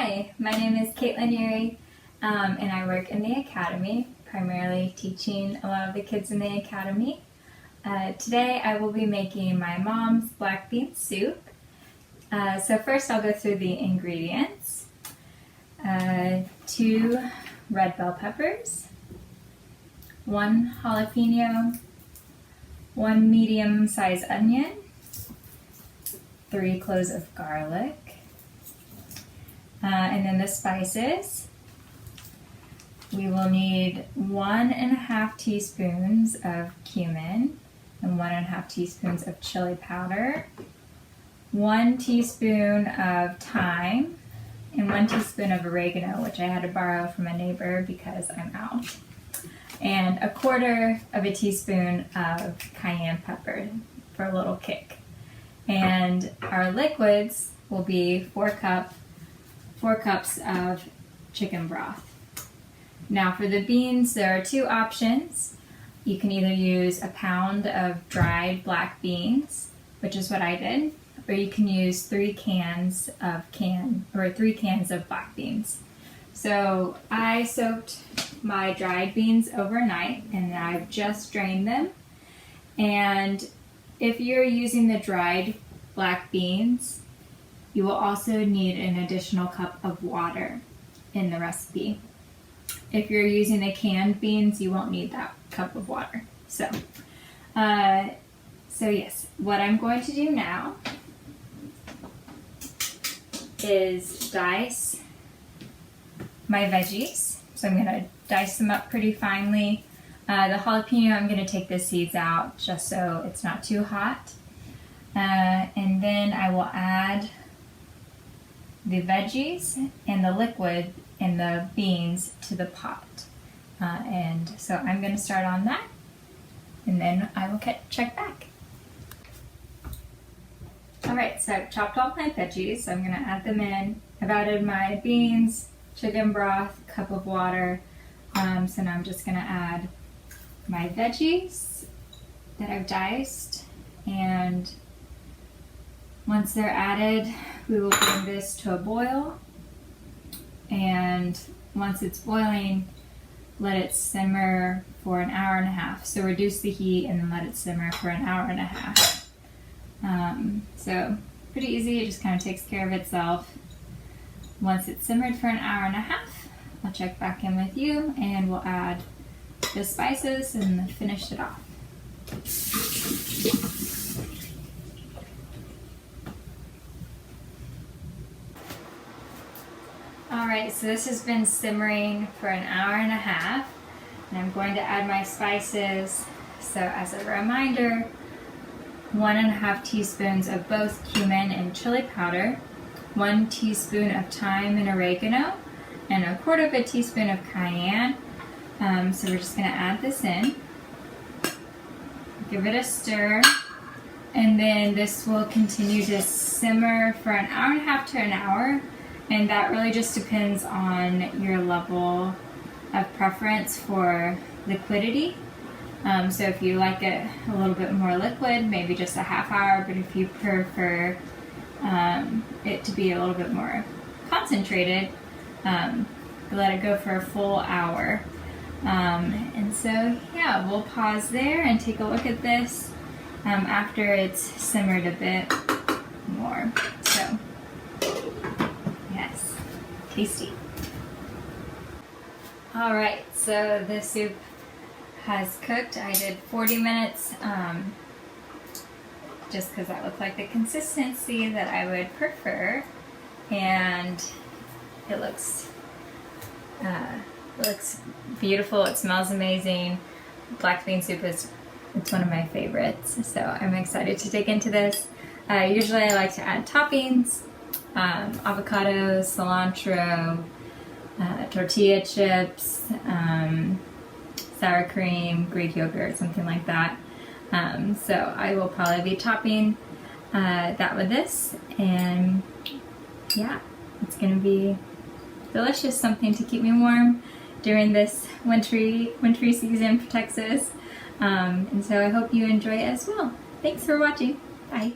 Hi, my name is Katelyn Yeary, and I work in the academy, primarily teaching a lot of the kids in the academy. Today I will be making my mom's black bean soup. So first I'll go through the ingredients. 2 red bell peppers, 1 jalapeno, 1 medium-sized onion, 3 cloves of garlic, and then the spices. We will need 1½ teaspoons of cumin and 1½ teaspoons of chili powder, 1 teaspoon of thyme, and 1 teaspoon of oregano, which I had to borrow from a neighbor because I'm out, and 1/4 teaspoon of cayenne pepper for a little kick. And our liquids will be 4 cups of chicken broth. Now for the beans, there are 2 options. You can either use a pound of dried black beans, which is what I did, or you can use 3 cans of black beans. So I soaked my dried beans overnight and I've just drained them. And if you're using the dried black beans, you will also need an additional cup of water in the recipe. If you're using the canned beans, you won't need that cup of water. So yes, what I'm going to do now is dice my veggies. So I'm going to dice them up pretty finely. The jalapeno, I'm going to take the seeds out just so it's not too hot. And then I will add the veggies and the liquid and the beans to the pot. And so I'm going to start on that, and then I will check back. Alright, so I've chopped all my veggies, so I'm going to add them in. I've added my beans, chicken broth, cup of water. So now I'm just going to add my veggies that I've diced, and once they're added, we will bring this to a boil, and once it's boiling, let it simmer for an hour and a half. So reduce the heat and then let it simmer for an hour and a half. So pretty easy, it just kind of takes care of itself. Once it's simmered for an hour and a half, I'll check back in with you and we'll add the spices and finish it off. Alright, so this has been simmering for an hour and a half, and I'm going to add my spices. So as a reminder, 1½ teaspoons of both cumin and chili powder, 1 teaspoon of thyme and oregano, and 1/4 teaspoon of cayenne. So we're just going to add this in, give it a stir, and then this will continue to simmer for an hour and a half to an hour. And that really just depends on your level of preference for liquidity. So if you like it a little bit more liquid, maybe just a ½ hour, but if you prefer it to be a little bit more concentrated, let it go for a full hour. And so yeah, we'll pause there and take a look at this after it's simmered a bit more. So yes, tasty. Alright, so the soup has cooked. I did 40 minutes just because that looked like the consistency that I would prefer, and it looks beautiful. It smells amazing. Black bean soup it's one of my favorites, so I'm excited to dig into this. Usually I like to add toppings, avocados, cilantro, tortilla chips, sour cream, Greek yogurt, something like that. So I will probably be topping that with this, and yeah, it's gonna be delicious, something to keep me warm during this wintry season for Texas. And so I hope you enjoy it as well. Thanks for watching. Bye.